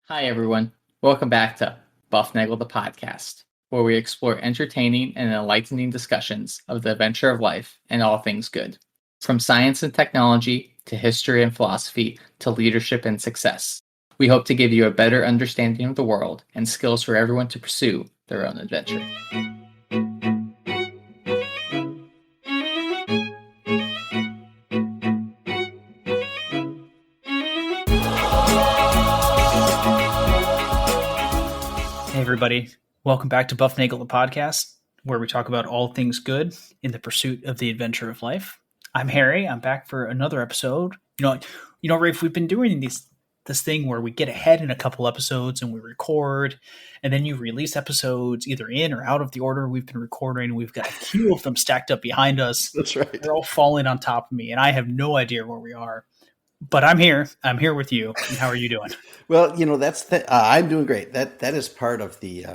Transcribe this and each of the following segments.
Hi, everyone. Welcome back to Bufnagle the podcast, where we explore entertaining and enlightening discussions of the adventure of life and all things good. From science and technology to history and philosophy to leadership and success. We hope to give you a better understanding of the world and skills for everyone to pursue their own adventure. Hey everybody, welcome back to Bufnagle the podcast, where we talk about all things good in the pursuit of the adventure of life. I'm Harry. I'm back for another episode. Rafe, we've been doing this thing where we get ahead in a couple episodes and we record, and then you release episodes either in or out of the order we've been recording. We've got a queue of them stacked up behind us. That's right. They're all falling on top of me, and I have no idea where we are. But I'm here. I'm here with you. And how are you doing? Well, I'm doing great. That is part of the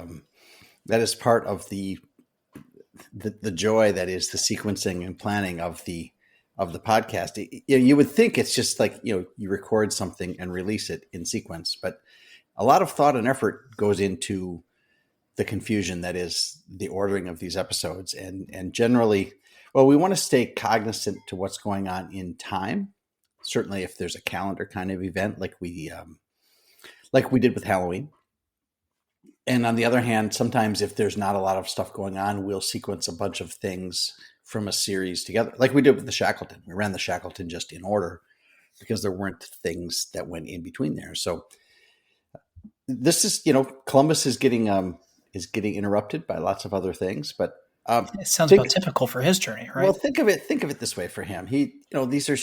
the joy that is the sequencing and planning of the podcast. You would think it's just like you record something and release it in sequence, but a lot of thought and effort goes into the confusion that is the ordering of these episodes, and generally, well, we want to stay cognizant to what's going on in time. Certainly, if there's a calendar kind of event like we did with Halloween. And on the other hand, sometimes if there's not a lot of stuff going on, we'll sequence a bunch of things from a series together, like we did with the Shackleton. We ran the Shackleton just in order because there weren't things that went in between there. So this is, Columbus is getting interrupted by lots of other things, but It sounds about typical for his journey, right? Well, think of it this way for him. These are.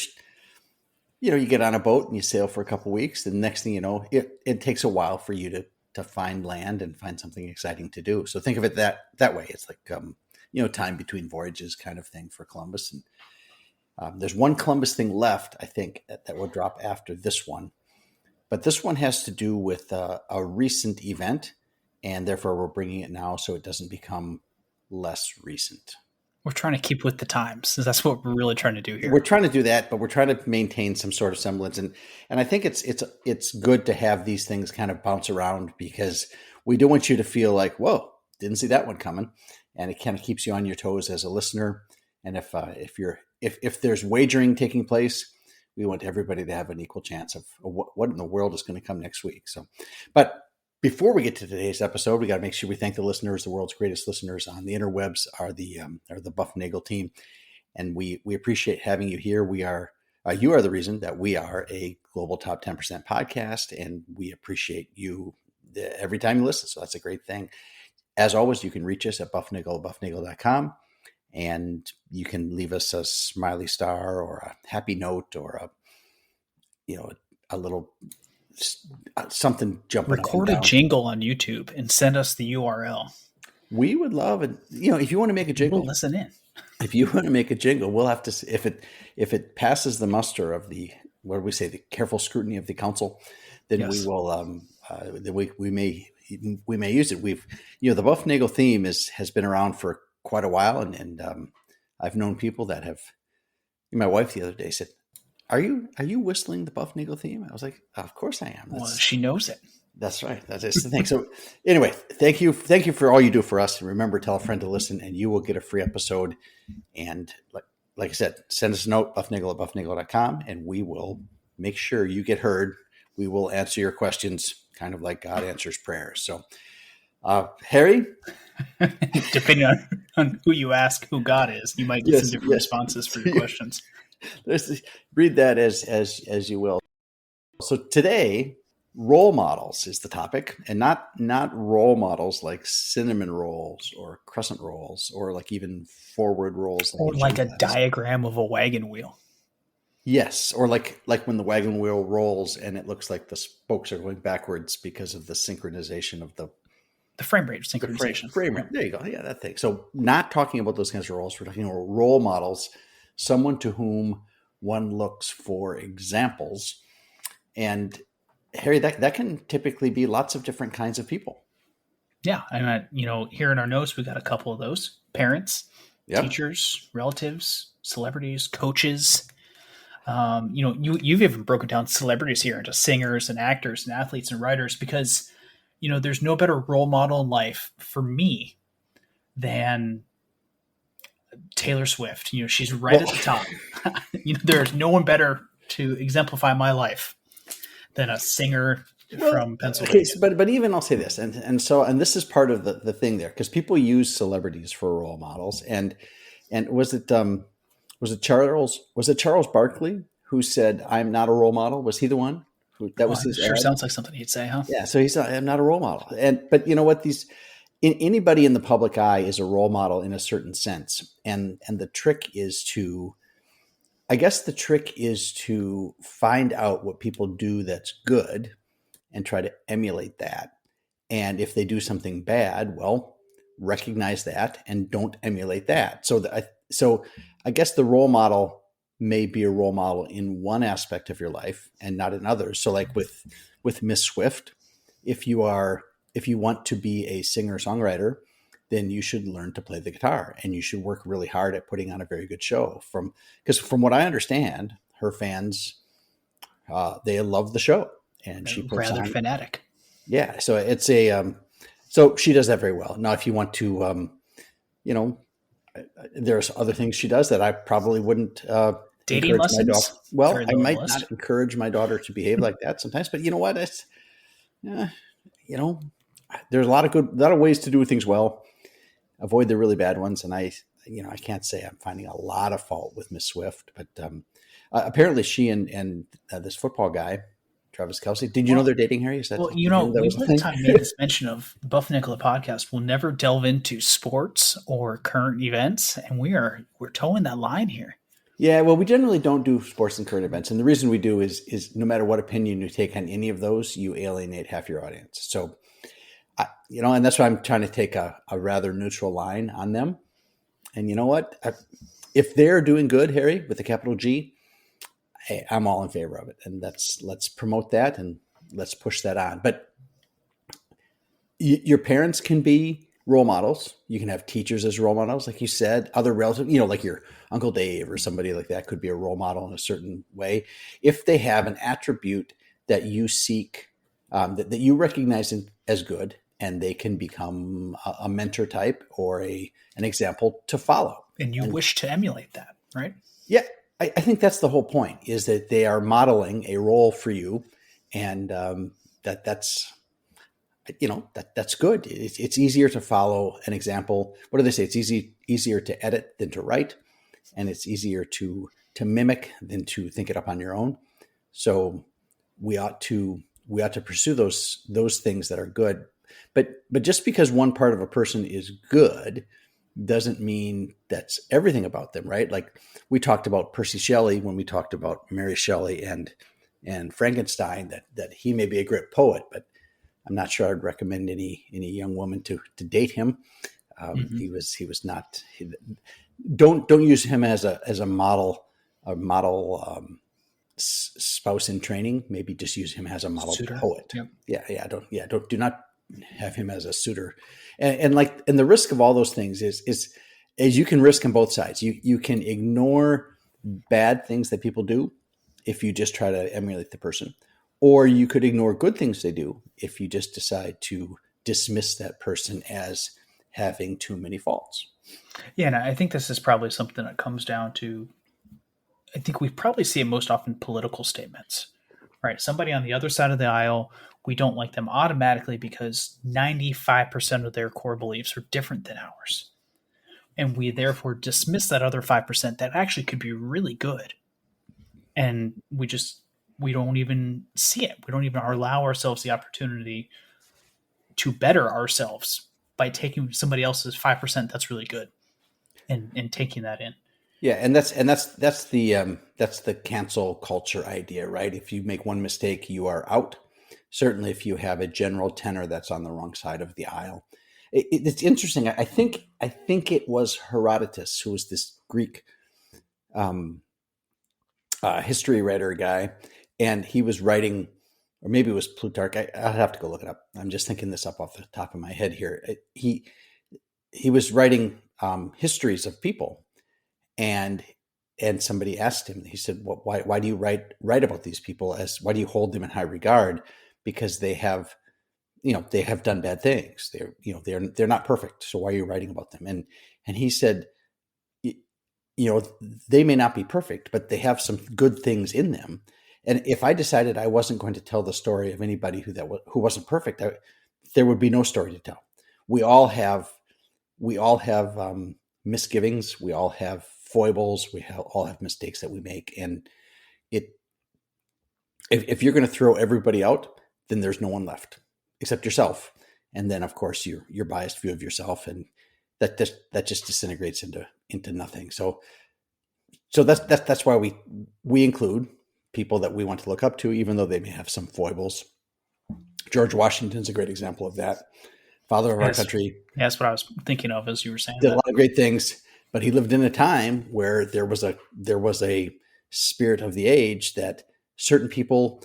You get on a boat and you sail for a couple of weeks. And the next thing you know, it takes a while for you to find land and find something exciting to do. So think of it that way. It's like, time between voyages kind of thing for Columbus. And there's one Columbus thing left, I think, that will drop after this one. But this one has to do with a recent event. And therefore, we're bringing it now so it doesn't become less recent. We're trying to keep with the times. That's what we're really trying to do here. We're trying to do that, but we're trying to maintain some sort of semblance. And I think it's good to have these things kind of bounce around because we don't want you to feel like, whoa, didn't see that one coming. And it kind of keeps you on your toes as a listener. And if there's wagering taking place, we want everybody to have an equal chance of what in the world is going to come next week. But before we get to today's episode, we got to make sure we thank the listeners. The world's greatest listeners on the interwebs are the Bufnagle team, and we appreciate having you here. You are the reason that we are a global top 10% podcast, and we appreciate you every time you listen. So that's a great thing. As always, you can reach us at bufnagle.com, and you can leave us a smiley star or a happy note or a little something jumping. Record a jingle on YouTube and send us the URL. We would love it. If you want to make a jingle, we'll listen in. If you want to make a jingle, we'll have to. If it passes the muster of the the careful scrutiny of the council, then yes. We will. Then we may use it. The Bufnagle theme has been around for quite a while, and I've known people that have. My wife the other day said, Are you whistling the Bufnagle theme? I was like, of course I am. Well, she knows it. That's right. That's the thing. So anyway, thank you for all you do for us. And remember, tell a friend to listen, and you will get a free episode. And like I said, send us a note, bufnagle@bufnagle.com, and we will make sure you get heard. We will answer your questions, kind of like God answers prayers. So, Harry, depending on who you ask, who God is, you might get some different responses for your questions. Read that as you will. So today, role models is the topic, and not role models like cinnamon rolls or crescent rolls or like even forward rolls, or like a diagram of a wagon wheel. Yes, or like when the wagon wheel rolls and it looks like the spokes are going backwards because of the synchronization of the frame rate synchronization. Frame rate. There you go. Yeah, that thing. So not talking about those kinds of roles. We're talking about role models. Someone to whom one looks for examples. And Harry, that can typically be lots of different kinds of people. Yeah. And, here in our notes, we got a couple of those. Parents, teachers, relatives, celebrities, coaches. You've even broken down celebrities here into singers and actors and athletes and writers because, there's no better role model in life for me than Taylor Swift. She's right at the top. There's no one better to exemplify my life than a singer from Pennsylvania. Okay, but even I'll say this, and this is part of the thing there, because people use celebrities for role models, and was it Charles Barkley who said, "I'm not a role model"? Was he the one that was his? Sure, ad? sounds like something he'd say, huh? Yeah, so he's I'm not a role model, but you know what? Anybody in the public eye is a role model in a certain sense, and the trick is to find out what people do that's good and try to emulate that. And if they do something bad, well, recognize that and don't emulate that. So I guess the role model may be a role model in one aspect of your life and not in others. So like with Miss Swift, if you want to be a singer-songwriter, then you should learn to play the guitar and you should work really hard at putting on a very good show. Because from what I understand, her fans, they love the show, and she puts rather on, fanatic. Yeah, so it's so she does that very well. Now, if you want to, there's other things she does that I probably wouldn't. Dating lessons. Well, I might not encourage my daughter to behave like that sometimes, but you know what? There's a lot of ways to do things well. Avoid the really bad ones, and I can't say I'm finding a lot of fault with Miss Swift, but apparently she and this football guy, Travis Kelce. Did you know they're dating, Harry? We one time made this mention of Bufnagle podcast. We'll never delve into sports or current events, and we're towing that line here. Yeah, well, we generally don't do sports and current events, and the reason we do is no matter what opinion you take on any of those, you alienate half your audience. So, and that's why I'm trying to take a rather neutral line on them. And you know what? If they're doing good, Harry, with a capital G, hey, I'm all in favor of it. And let's promote that and let's push that on. But your parents can be role models. You can have teachers as role models, like you said. Other relatives, like your Uncle Dave or somebody like that could be a role model in a certain way. If they have an attribute that you seek, that you recognize as good, and they can become a mentor type or an example to follow. And you wish to emulate that, right? Yeah. I think that's the whole point, is that they are modeling a role for you, and that's good. It's easier to follow an example. What do they say? It's easier to edit than to write, and it's easier to mimic than to think it up on your own. So we ought to pursue those things that are good. But just because one part of a person is good doesn't mean that's everything about them, right? Like we talked about Percy Shelley when we talked about Mary Shelley and Frankenstein, that he may be a great poet, but I'm not sure I'd recommend any young woman to date him. He was not. Don't use him as a model spouse in training. Maybe just use him as a model suitor. Poet. Yep. Do not have him as a suitor. And the risk of all those things is you can risk on both sides. You can ignore bad things that people do if you just try to emulate the person, or you could ignore good things they do if you just decide to dismiss that person as having too many faults. Yeah, and I think this is probably something that comes down to, I think we probably see it most often political statements, right? Somebody on the other side of the aisle, we don't like them automatically because 95% of their core beliefs are different than ours. And we therefore dismiss that other 5% that actually could be really good. And we don't even see it. We don't even allow ourselves the opportunity to better ourselves by taking somebody else's 5% that's really good and taking that in. Yeah, and that's the cancel culture idea, right? If you make one mistake, you are out. Certainly, if you have a general tenor that's on the wrong side of the aisle, it's interesting. I think it was Herodotus, who was this Greek history writer guy, and he was writing, or maybe it was Plutarch. I'll have to go look it up. I'm just thinking this up off the top of my head here. He was writing histories of people, and and somebody asked him, he said, well, why do you write about these people, why do you hold them in high regard? Because they have done bad things. They're not perfect. So why are you writing about them? And he said, they may not be perfect, but they have some good things in them. And if I decided I wasn't going to tell the story of anybody who wasn't perfect, there would be no story to tell. We all have misgivings. We all have foibles. All have mistakes that we make. And if you're going to throw everybody out, then there's no one left except yourself. And then, of course, your biased view of yourself, and that just disintegrates into nothing. So that's why we include people that we want to look up to, even though they may have some foibles. George Washington's a great example of that. Father of our country. That's what I was thinking of as you were saying. Did a lot of great things, but he lived in a time where there was a spirit of the age that certain people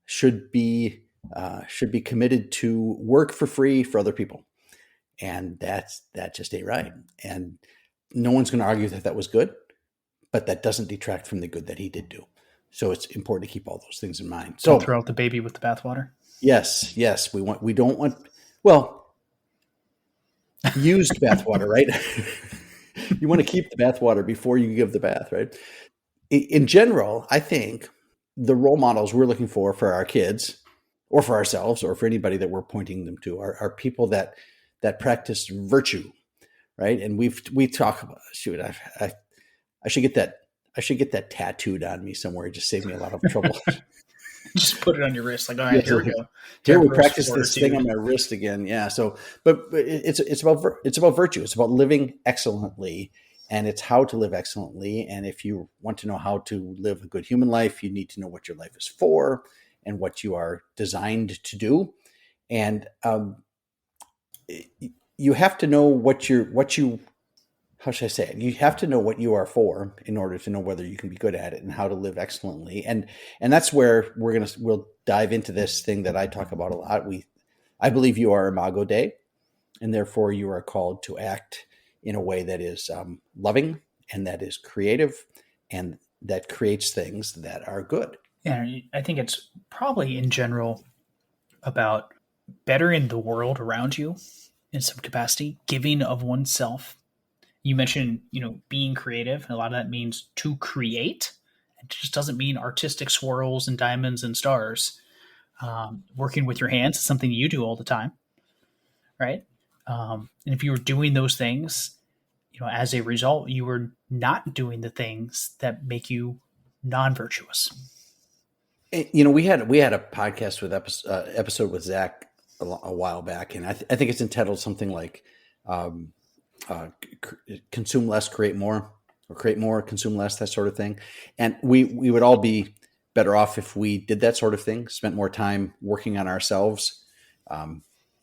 should be committed to work for free for other people, and that just ain't right. And no one's going to argue that was good, but that doesn't detract from the good that he did do. So it's important to keep all those things in mind. So don't throw out the baby with the bathwater. Yes, we don't want used bathwater, right? You want to keep the bathwater before you give the bath, right? In general, I think the role models we're looking for our kids, or for ourselves, or for anybody that we're pointing them to, are people that practice virtue, right? And we talk about, shoot, I should get that tattooed on me somewhere. It just saved me a lot of trouble. Just put it on your wrist. Like, all right, here we go. Here we practice this thing on my wrist again. Yeah. So, but it's about virtue. It's about living excellently, and it's how to live excellently. And if you want to know how to live a good human life, you need to know what your life is for and what you are designed to do. And you have to know how should I say it? You have to know what you are for in order to know whether you can be good at it and how to live excellently. And that's where we'll dive into this thing that I talk about a lot. I believe you are Imago Dei, and therefore you are called to act in a way that is loving and that is creative and that creates things that are good. Yeah, I think it's probably in general about bettering the world around you in some capacity, giving of oneself. You mentioned, being creative. And a lot of that means to create. It just doesn't mean artistic swirls and diamonds and stars. Working with your hands is something you do all the time, right? And if you were doing those things, as a result, you were not doing the things that make you non-virtuous. We had a podcast with episode with Zach a while back, and I think it's entitled something like consume less, create more, or create more, consume less, that sort of thing. And we would all be better off if we did that sort of thing, spent more time working on ourselves,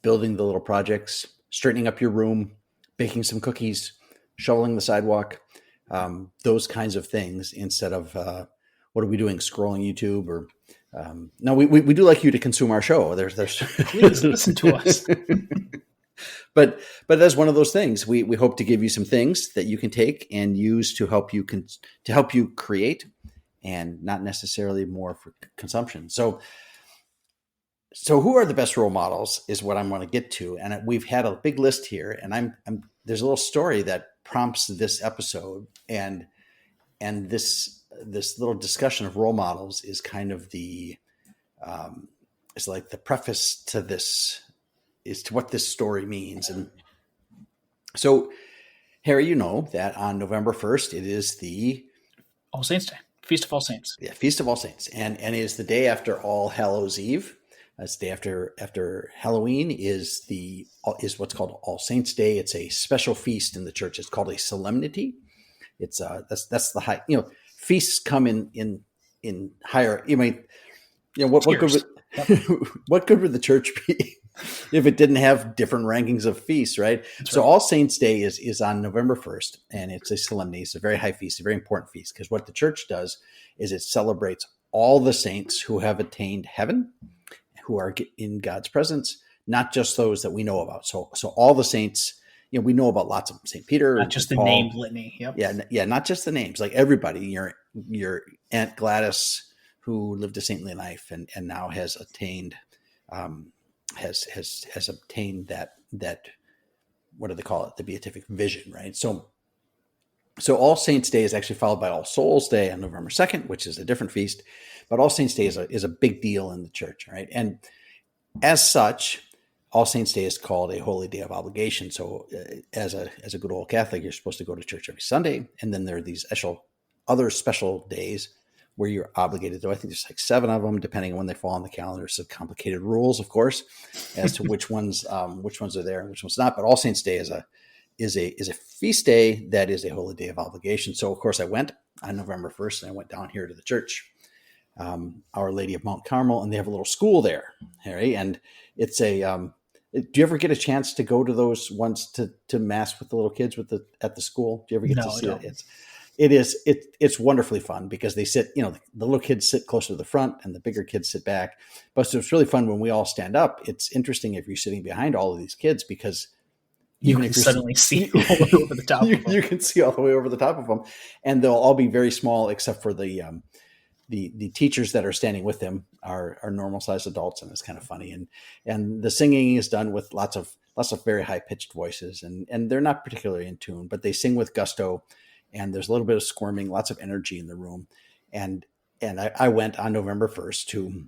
building the little projects, straightening up your room, baking some cookies, shoveling the sidewalk, those kinds of things, instead of what are we doing, scrolling YouTube or no, we do like you to consume our show. There's Please listen to us. But that's one of those things. We hope to give you some things that you can take and use to help you create, and not necessarily more for consumption. So who are the best role models is what I'm going to get to. And we've had a big list here, and there's a little story that prompts this episode, and this little discussion of role models is kind of it's like the preface to this, is to what this story means. And so, Harry, that on November 1st, it is the All Saints Day, Feast of All Saints. Yeah, Feast of All Saints. And it is the day after All Hallows Eve. It's the day after Halloween is what's called All Saints Day. It's a special feast in the church. It's called a solemnity. It's that's the high, feasts come in higher, what good would the church be if it didn't have different rankings of feasts, right? So All Saints Day is on November 1st, and it's a solemnity. It's a very high feast, a very important feast, because what the church does is it celebrates all the saints who have attained heaven, who are in God's presence, not just those that we know about. So all the saints, we know about lots of them, St. Peter, Not just and the Paul. name litany. Yep. Yeah, not just the names, like everybody. Your Aunt Gladys, who lived a saintly life and now has attained, has obtained that, what do they call it? The beatific vision, right? So All Saints' Day is actually followed by All Souls' Day on November 2nd, which is a different feast. But All Saints' Day is a big deal in the church, right? And as such, All Saints' Day is called a holy day of obligation. So as a good old Catholic, you're supposed to go to church every Sunday. And then there are these other special days where you're obligated to. I think there's like 7 of them, depending on when they fall on the calendar. So complicated rules, of course, as to which ones are there and which ones not. But All Saints' Day is a feast day that is a holy day of obligation. So of course I went on November 1st, and I went down here to the church, Our Lady of Mount Carmel, and they have a little school there, Harry. And it's do you ever get a chance to go to those ones to mass with the little kids at the school? Do you ever get to see it? It's wonderfully fun because they sit, the little kids sit closer to the front and the bigger kids sit back. But so it's really fun when we all stand up. It's interesting if you're sitting behind all of these kids, because you can suddenly see all the way over the top of them. You can see all the way over the top of them, and they'll all be very small except for the teachers that are standing with them are normal sized adults, and it's kind of funny. And the singing is done with lots of very high pitched voices, and they're not particularly in tune, but they sing with gusto, and there's a little bit of squirming, lots of energy in the room. And I went on November 1st to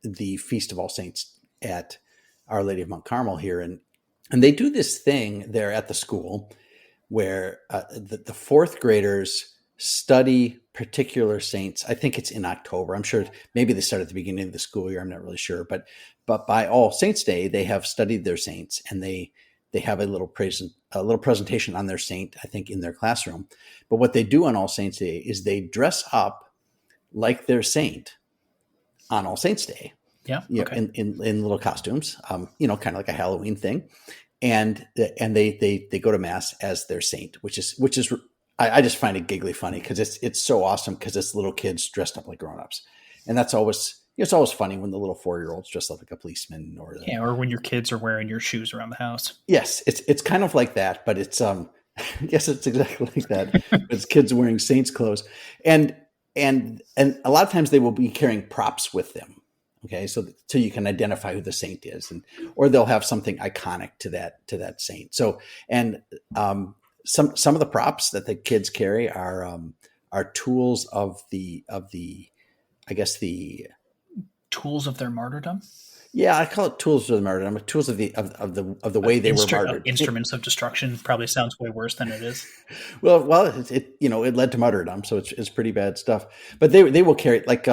the Feast of All Saints at Our Lady of Mount Carmel here, and they do this thing there at the school where the fourth graders study particular saints. I think it's in October. I'm sure maybe they start at the beginning of the school year. I'm not really sure, but by All Saints Day, they have studied their saints, and they have a little presentation on their saint, I think, in their classroom. But what they do on All Saints Day is they dress up like their saint on All Saints Day. Yeah. Okay. In little costumes, kind of like a Halloween thing. And they go to mass as their saint, which is I just find it giggly funny because it's so awesome, because it's little kids dressed up like grown-ups. And that's always, it's always funny when the little 4-year-olds dress up like a policeman, or when your kids are wearing your shoes around the house. Yes, it's kind of like that, but it's yes, it's exactly like that. It's kids wearing saints clothes, and a lot of times they will be carrying props with them. Okay, so you can identify who the saint is, or they'll have something iconic to that saint. So, and some of the props that the kids carry are tools of the I guess the tools of their martyrdom. Yeah, I call it tools of the martyrdom. Tools of the way they were martyred. Instruments of destruction probably sounds way worse than it is. Well, it led to martyrdom, so it's pretty bad stuff. But they will carry like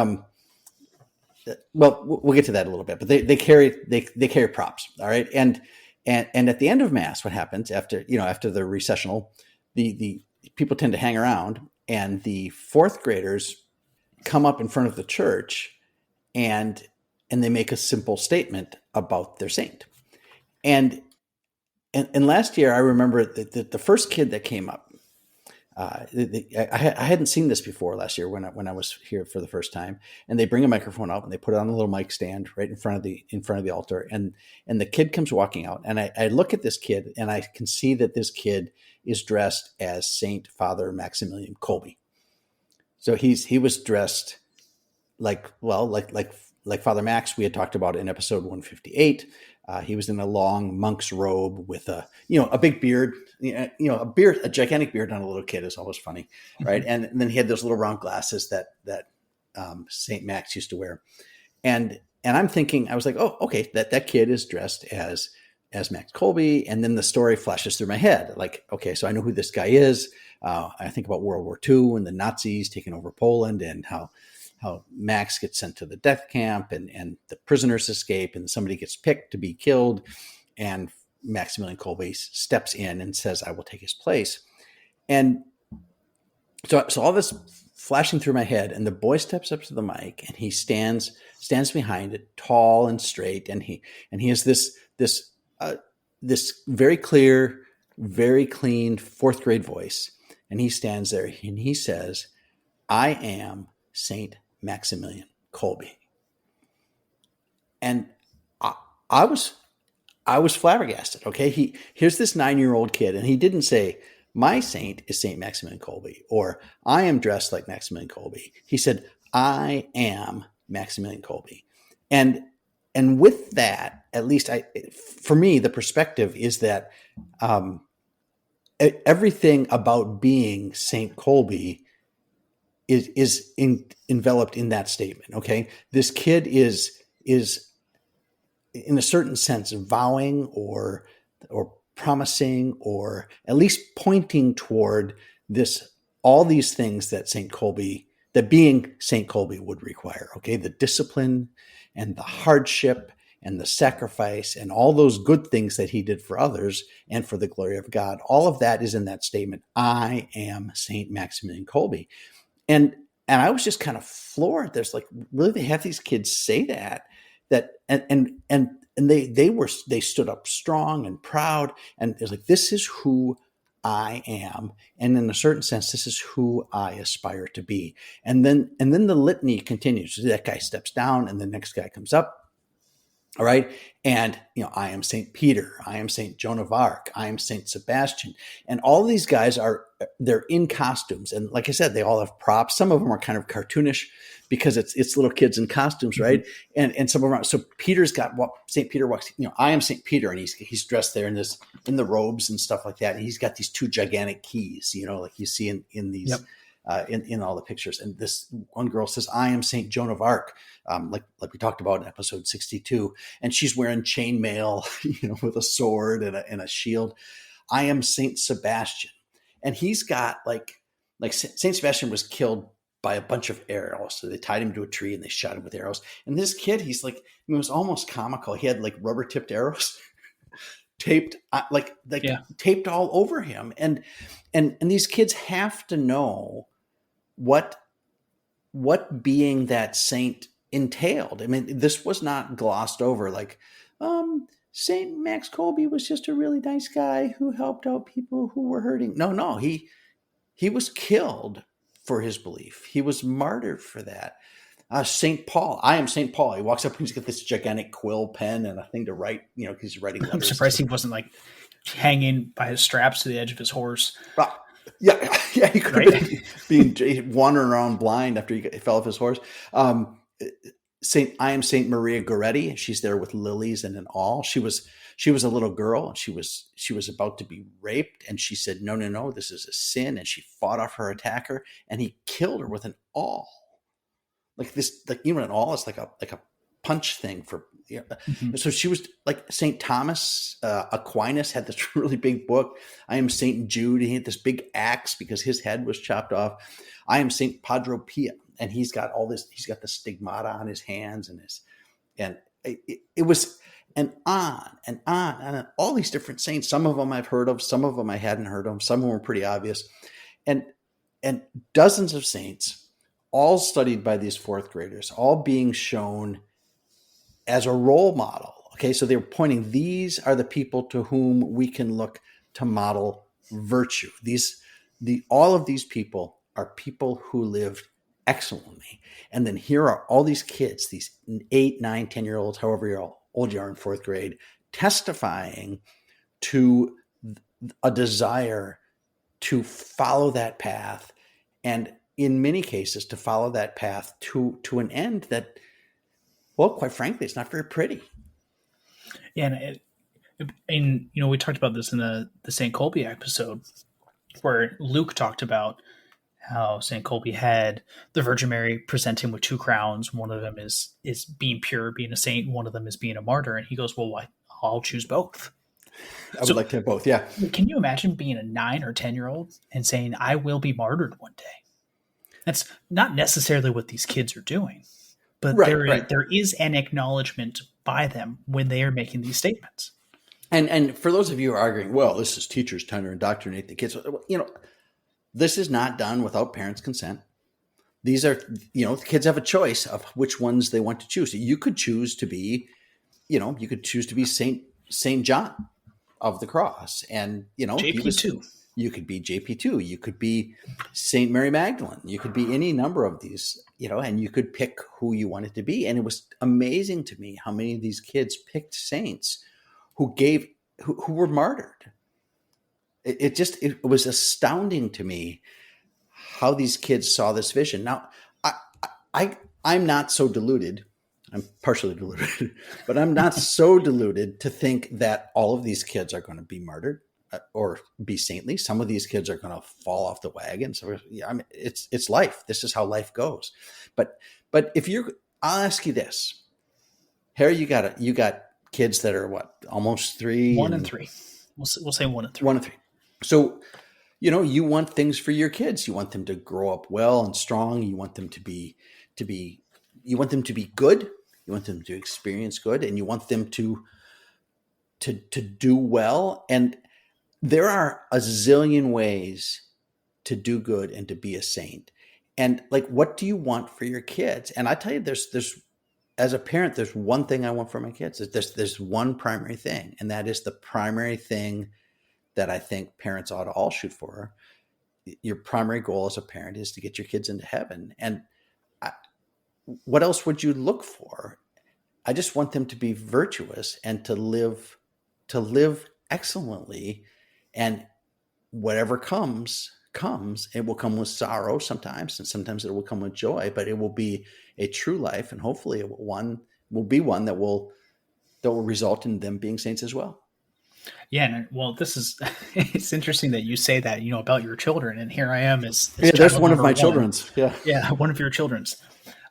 well, we'll get to that a little bit. But they carry props, all right. And at the end of Mass, what happens after the recessional, the people tend to hang around, and the fourth graders come up in front of the church, and they make a simple statement about their saint. And last year, I remember that the first kid that came up, I hadn't seen this before last year when I was here for the first time, and they bring a microphone up and they put it on a little mic stand right in front of the altar, and the kid comes walking out, and I look at this kid, and I can see that this kid is dressed as Saint Father Maximilian Kolbe. So he was dressed like Father Max we had talked about in episode 158. He was in a long monk's robe with a big beard, a gigantic beard on a little kid is always funny, right? Mm-hmm. And then he had those little round glasses that Saint Max used to wear, and I'm thinking, I was like, oh, okay, that kid is dressed as Max Kolbe, and then the story flashes through my head, like, okay, so I know who this guy is. I think about World War II and the Nazis taking over Poland, and how Max gets sent to the death camp, and the prisoners escape, and somebody gets picked to be killed, and Maximilian Kolbe steps in and says, I will take his place. And so all this flashing through my head, and the boy steps up to the mic, and he stands behind it, tall and straight, and he has this very clear, very clean fourth grade voice, and he stands there and he says, I am Saint Maximilian Kolbe. And I was I was flabbergasted. Okay. Here's this 9-year-old kid, and he didn't say, my saint is Saint Maximilian Kolbe, or I am dressed like Maximilian Kolbe. He said, I am Maximilian Kolbe. And with that, at least for me, the perspective is that everything about being Saint Kolbe is enveloped in that statement. Okay. This kid is in a certain sense vowing or promising, or at least pointing toward all these things that being Saint Kolbe would require. Okay. The discipline and the hardship and the sacrifice and all those good things that he did for others and for the glory of God. All of that is in that statement. I am Saint Maximilian Kolbe. And I was just kind of floored. There's like, really, they have these kids say that they stood up strong and proud. And it's like, this is who I am. And in a certain sense, this is who I aspire to be. And then the litany continues. So that guy steps down and the next guy comes up. All right. And, I am St. Peter. I am St. Joan of Arc. I am St. Sebastian. And all these guys they're in costumes. And like I said, they all have props. Some of them are kind of cartoonish because it's little kids in costumes, right? Mm-hmm. And some of them are. So Peter's got St. Peter walks, I am St. Peter. And he's dressed there in the robes and stuff like that. And he's got these 2 gigantic keys, like you see in these, yep. In all the pictures. And this one girl says, I am St. Joan of Arc, like we talked about in episode 62. And she's wearing chainmail, with a sword and a shield. I am St. Sebastian. And he's got like St. Sebastian was killed by a bunch of arrows. So they tied him to a tree and they shot him with arrows. And this kid, he's like, it was almost comical. He had like rubber tipped arrows taped, taped all over him. And these kids have to know what being that saint entailed. I mean, this was not glossed over like, Saint Max Kolbe was just a really nice guy who helped out people who were hurting. No, he was killed for his belief. He was martyred for that. St. Paul, I am St. Paul. He walks up and he's got this gigantic quill pen and a thing to write, because he's writing letters. I'm surprised he wasn't like hanging by his straps to the edge of his horse. Yeah, he could have been wandering around blind after he fell off his horse. I am Saint Maria Goretti. She's there with lilies and an awl. She was a little girl, and she was about to be raped, and she said, no, this is a sin, and she fought off her attacker, and he killed her with an awl. Like this, like an awl is like a punch thing for. Mm-hmm. So she was like St. Thomas Aquinas had this really big book. I am St. Jude. He had this big axe because his head was chopped off. I am St. Padre Pio, and he's got all this. He's got the stigmata on his hands and it was and on and all these different saints. Some of them I've heard of, some of them I hadn't heard of. Some of them were pretty obvious, and dozens of saints, all studied by these 4th graders, all being shown as a role model. Okay, so they were pointing, these are the people to whom we can look to model virtue. All of these people are people who lived excellently. And then here are all these kids, these 8, 9, 10-year-olds, however old you are in 4th grade, testifying to a desire to follow that path. And in many cases, to follow that path to an end that, well, quite frankly, it's not very pretty. Yeah, and we talked about this in the St. Kolbe episode, where Luke talked about how St. Kolbe had the Virgin Mary present him with 2 crowns. One of them is being pure, being a saint. One of them is being a martyr. And he goes, well, why? I'll choose both. I would like to have both, yeah. Can you imagine being a 9 or 10-year-old and saying, I will be martyred one day? That's not necessarily what these kids are doing. But there is an acknowledgement by them when they are making these statements. And for those of you who are arguing, well, this is teachers trying to indoctrinate the kids. This is not done without parents' consent. These are, the kids have a choice of which ones they want to choose. You could choose to be, Saint John of the Cross, and JP2. You could be JP2. You could be Saint Mary Magdalene. You could be any number of these, and you could pick who you wanted to be. And it was amazing to me how many of these kids picked saints who were martyred. It was astounding to me how these kids saw this vision. Now, I'm not so deluded. I'm partially deluded, but I'm not so deluded to think that all of these kids are going to be martyred or be saintly. Some of these kids are going to fall off the wagon. So I mean, it's life. This is how life goes. But I'll ask you this, Harry, you got kids that are what, almost 3? 1 and 3. We'll say 1 and 3. 1 and 3. So, you want things for your kids. You want them to grow up well and strong. You want them to be good. You want them to experience good, and you want them to do well. And there are a zillion ways to do good and to be a saint. And like, what do you want for your kids? And I tell you, there's as a parent, there's one thing I want for my kids. There's one primary thing, and that is the primary thing that I think parents ought to all shoot for. Your primary goal as a parent is to get your kids into heaven. And what else would you look for? I just want them to be virtuous and to live excellently. And whatever comes, it will come with sorrow sometimes, and sometimes it will come with joy, but it will be a true life. And hopefully will be one that will result in them being saints as well. Yeah, well, it's interesting that you say that, about your children, and here I am as there's one of my children's. Yeah, one of your children's.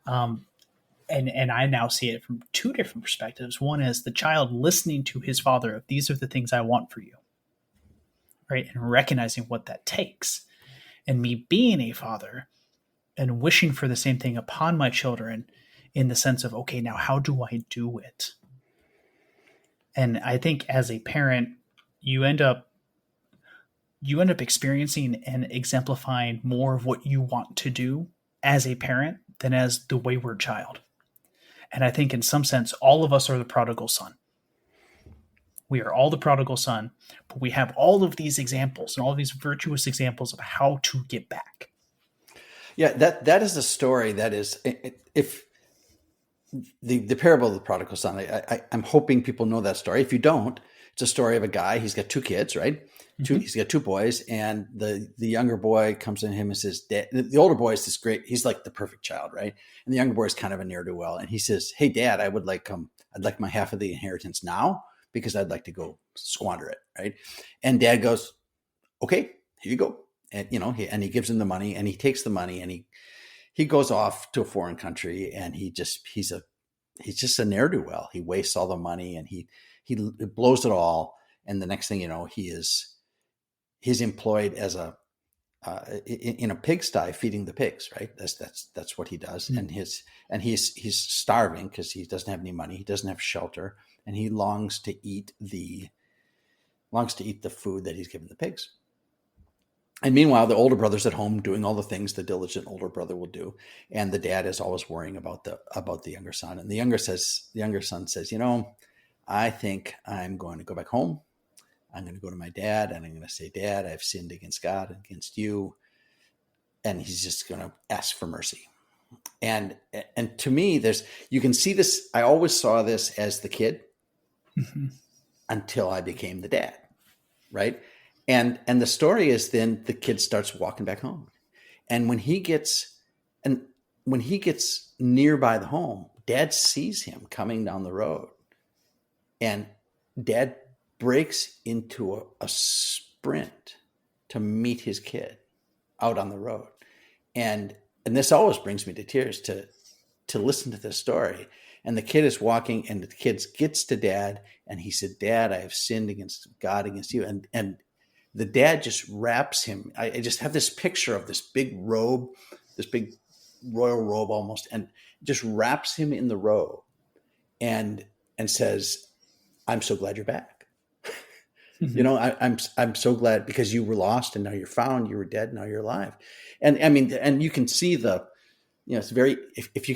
And I now see it from 2 different perspectives. One is the child listening to his father of, these are the things I want for you, right? And recognizing what that takes. And me being a father and wishing for the same thing upon my children, in the sense of, okay, now how do I do it? And I think as a parent, you end up experiencing and exemplifying more of what you want to do as a parent than as the wayward child. And I think in some sense, all of us are the prodigal son. We are all the prodigal son, but we have all of these examples and all of these virtuous examples of how to get back. Yeah, that is a story that is, if the parable of the prodigal son, I'm hoping people know that story. If you don't, it's a story of a guy. He's got 2 kids, right? Mm-hmm. He's got 2 boys, and the younger boy comes to him and says, Dad, the older boy is this great. He's like the perfect child, right? And the younger boy is kind of a ne'er-do-well. And he says, hey, Dad, I'd like my half of the inheritance now, because I'd like to go squander it, right? And Dad goes, okay, here you go. And, he gives him the money, and he takes the money, and he goes off to a foreign country, and he's just a ne'er-do-well. He wastes all the money, and he blows it all. And the next thing you know, he's employed as in a pigsty feeding the pigs, right? That's what he does. Mm-hmm. And he's starving because he doesn't have any money. He doesn't have shelter, and he longs to eat the food that he's given the pigs. And meanwhile, the older brother's at home doing all the things the diligent older brother will do. And the dad is always worrying about the younger son. And the younger son says, I think I'm going to go back home. I'm going to go to my dad, and I'm going to say, Dad, I've sinned against God and against you. And he's just going to ask for mercy. And to me, you can see this. I always saw this as the kid, mm-hmm. until I became the dad. Right. And the story is, then the kid starts walking back home. And when he gets nearby the home, Dad sees him coming down the road, and Dad breaks into a sprint to meet his kid out on the road. And this always brings me to tears to listen to this story. And the kid is walking, and the kid gets to Dad, and he said, Dad, I have sinned against God, against you. And the dad just wraps him. I just have this picture of this big robe, this big royal robe almost, and just wraps him in the robe and says, I'm so glad you're back. Mm-hmm. I'm so glad, because you were lost and now you're found. You were dead, now you're alive. And I mean, and you can see it's very, if you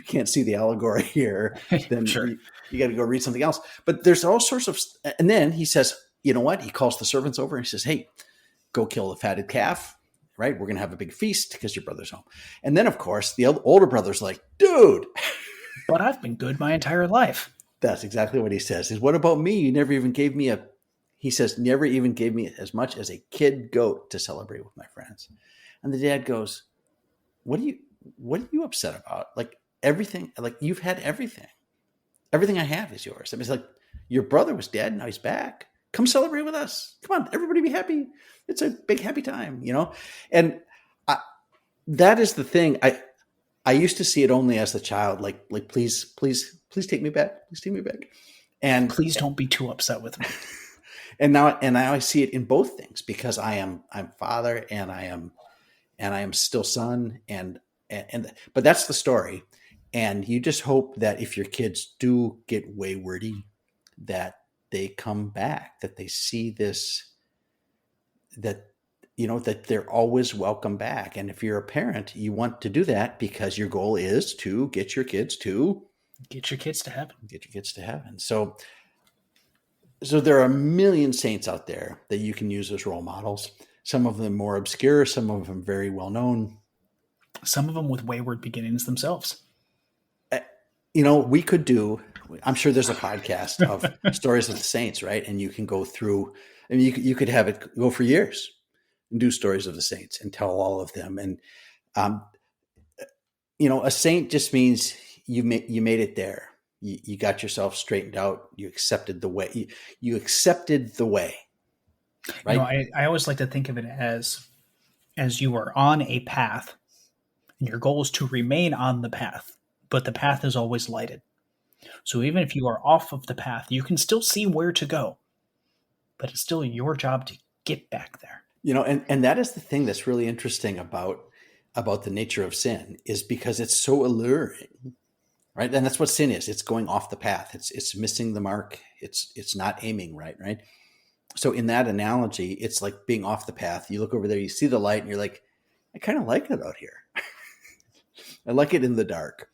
can't see the allegory here, then sure. you got to go read something else. But there's all sorts of, and then he says, you know what? He calls the servants over and he says, hey, go kill the fatted calf, right? We're going to have a big feast because your brother's home. And then, of course, the older brother's like, dude. But I've been good my entire life. That's exactly what he says. Is what about me? You never even gave me he says, never even gave me as much as a kid goat to celebrate with my friends. And the dad goes, what are you upset about? Like everything, like you've had everything. Everything I have is yours. I mean, it's like your brother was dead. Now he's back. Come celebrate with us. Come on, everybody be happy. It's a big happy time, And that is the thing. I used to see it only as the child, like please take me back. Please take me back. And please don't be too upset with me. And now I see it in both things because I'm father and I am still son but that's the story. And you just hope that if your kids do get waywardy, that they come back, that they see this, that they're always welcome back. And if you're a parent, you want to do that because your goal is to get your kids to heaven. So there are a million saints out there that you can use as role models. Some of them more obscure, some of them very well known. Some of them with wayward beginnings themselves. We could do, I'm sure there's a podcast of stories of the saints, right? And you can go through, and you could have it go for years and do stories of the saints and tell all of them. And, a saint just means you made it there. You got yourself straightened out. You accepted the way. You accepted the way. Right. I always like to think of it as you are on a path, and your goal is to remain on the path, but the path is always lighted. So even if you are off of the path, you can still see where to go, but it's still your job to get back there. And that is the thing that's really interesting about the nature of sin, is because it's so alluring. Right. And that's what sin is. It's going off the path. It's missing the mark. It's not aiming right. Right. So in that analogy, it's like being off the path. You look over there, you see the light, and you're like, I kind of like it out here. I like it in the dark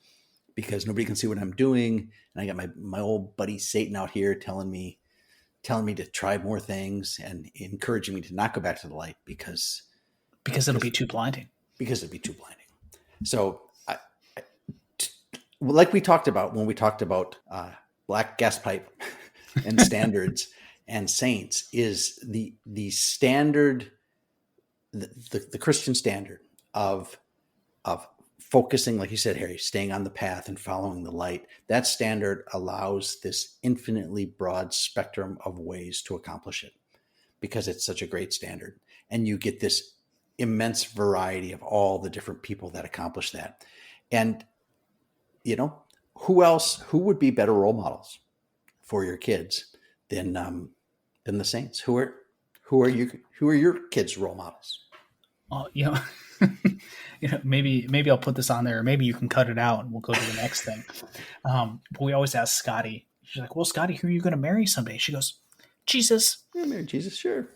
because nobody can see what I'm doing. And I got my old buddy Satan out here telling me to try more things and encouraging me to not go back to the light because it'll be too blinding. So like we talked about when we talked about black gas pipe and standards and saints, is the standard, the Christian standard of focusing, like you said, Harry, staying on the path and following the light. That standard allows this infinitely broad spectrum of ways to accomplish it because it's such a great standard. And you get this immense variety of all the different people that accomplish that. And who would be better role models for your kids than the saints? Who are your kids' role models? Maybe I'll put this on there, or maybe you can cut it out and we'll go to the next thing. But we always ask Scotty. She's like, "Well, Scotty, who are you going to marry someday?" She goes, "Jesus." I'll marry Jesus, sure.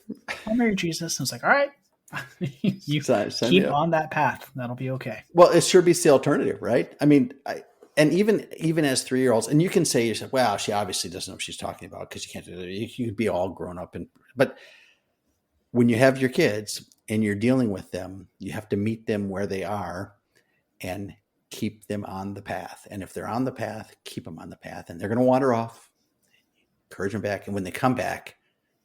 I'll marry Jesus. I was like, "All right." You keep on that path. That'll be okay. Well, it sure beats the alternative, right? I mean, and even as 3-year-olds, and you can say yourself, well, she obviously doesn't know what she's talking about because you can't do that. You could be all grown up, but when you have your kids and you're dealing with them, you have to meet them where they are and keep them on the path. And if they're on the path, keep them on the path. And they're going to wander off, encourage them back. And when they come back,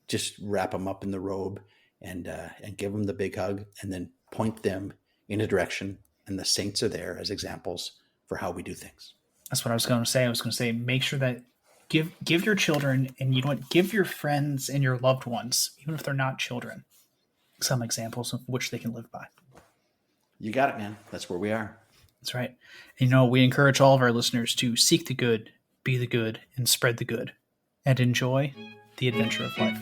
just wrap them up in the robe and give them the big hug, and then point them in a direction. And the saints are there as examples for how we do things. That's what I was going to say. I was going to say, make sure that give your children, and give your friends and your loved ones, even if they're not children, some examples of which they can live by. You got it, man. That's where we are. That's right. And, we encourage all of our listeners to seek the good, be the good, and spread the good, and enjoy the adventure of life.